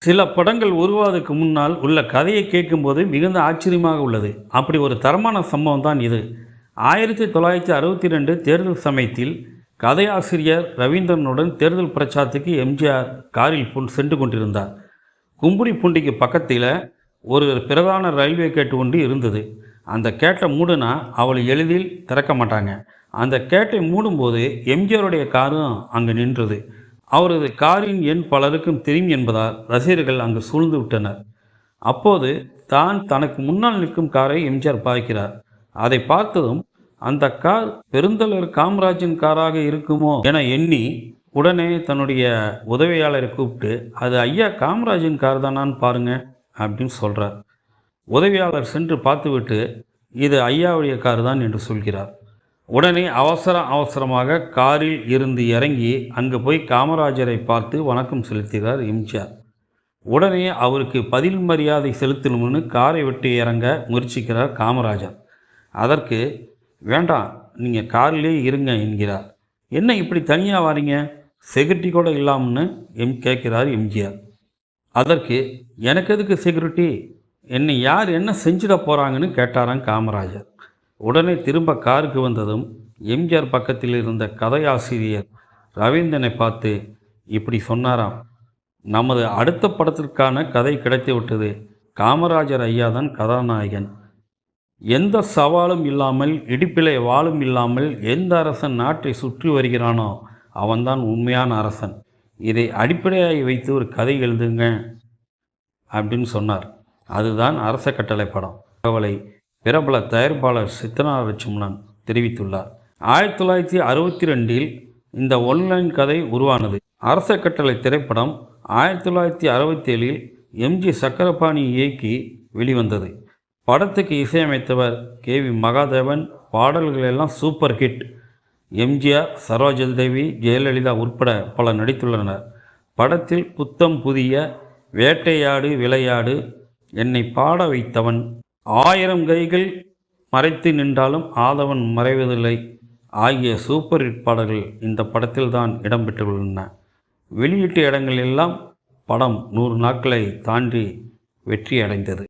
சில படங்கள் உருவாவதற்கு முன்னால் உள்ள கதையை கேட்கும்போது மிகுந்த ஆச்சரியமாக உள்ளது. அப்படி ஒரு தரமான சம்பவம் தான் இது. 1962 தேர்தல் சமயத்தில் கதையாசிரியர் ரவீந்திரனுடன் தேர்தல் பிரச்சாரத்துக்கு எம்ஜிஆர் காரில் சென்று கொண்டிருந்தார். கும்புடிப்பூண்டிக்கு பக்கத்தில் ஒரு பிரதான ரயில்வே கேட்டு ஒன்று இருந்தது. அந்த கேட்டை மூடுனா அவளை எளிதில் திறக்க மாட்டாங்க. அந்த கேட்டை மூடும்போது எம்ஜிஆருடைய காரும் அங்கு நின்றது. அவரது காரின் எண் பலருக்கும் தெரியும் என்பதால் ரசிகர்கள் அங்கு சூழ்ந்து விட்டனர். அப்போது தனக்கு முன்னால் நிற்கும் காரை எம்ஜிஆர் பார்க்கிறார். அதை பார்த்ததும் அந்த கார் பெருந்தலைவர் காமராஜின் காராக இருக்குமோ என எண்ணி உடனே தன்னுடைய உதவியாளரை கூப்பிட்டு, அது ஐயா காமராஜின் கார் தானான்னு பாருங்க அப்படின்னு சொல்கிறார். உதவியாளர் சென்று பார்த்துவிட்டு, இது ஐயாவுடைய கார் தான் என்று சொல்கிறார். உடனே அவசரமாக காரில் இருந்து இறங்கி அங்கு போய் காமராஜரை பார்த்து வணக்கம் செலுத்துகிறார் எம்ஜிஆர். உடனே அவருக்கு பதில் மரியாதை செலுத்தணும்னு காரை விட்டு இறங்க முயற்சிக்கிறார் காமராஜர். அதற்கு வேண்டாம், நீங்கள் காரிலே இருங்க என்கிறார். என்ன இப்படி தனியாக வாரீங்க, செக்யூரிட்டி கூட இல்லாமல்னு கேட்கிறார் எம்ஜிஆர். அதற்கு எனக்கு எதுக்கு செக்யூரிட்டி, என்னை யார் என்ன செஞ்சிட போகிறாங்கன்னு கேட்டாராம் காமராஜர். உடனே திரும்ப காருக்கு வந்ததும் எம்ஜிஆர் பக்கத்தில் இருந்த கதையாசிரியர் ரவீந்திரனை பார்த்து இப்படி சொன்னாராம், நமது அடுத்த படத்திற்கான கதை கிடைத்து விட்டது. காமராஜர் ஐயா தான் கதாநாயகன். எந்த சவாலும் இல்லாமல் இடிப்பிலை வாளும் இல்லாமல் எந்த அரசன் நாட்டை சுற்றி வருகிறானோ அவன்தான் உண்மையான அரசன். இதை அடிப்படையாக வைத்து ஒரு கதை எழுதுங்க அப்படின்னு சொன்னார். அதுதான் அரச கட்டளை படம். தகவலை பிரபல தயாரிப்பாளர் சித்ரா தெரிவித்துள்ளார். 1962 இந்த ஒன்லைன் கதை உருவானது. அரச கட்டளை திரைப்படம் 1967 எம்ஜி சக்கரபாணி இயக்கி வெளிவந்தது. படத்துக்கு இசையமைத்தவர் KV மகாதேவன். பாடல்கள் எல்லாம் சூப்பர் ஹிட். எம்ஜிஆர், சரோஜாதேவி, ஜெயலலிதா உட்பட பலர் நடித்துள்ளனர். படத்தில் புத்தம் புதிய, வேட்டையாடு விளையாடு, என்னை பாட வைத்தவன், 1000 கைகள் மறைத்து நின்றாலும் ஆதவன் மறைவதில்லை ஆகிய சூப்பர் ஹிட் பாடல்கள் இந்த படத்தில் தான் இடம்பெற்றுள்ளன. வெளியீட்டு இடங்களெல்லாம் படம் 100 நாட்களை தாண்டி வெற்றி அடைந்தது.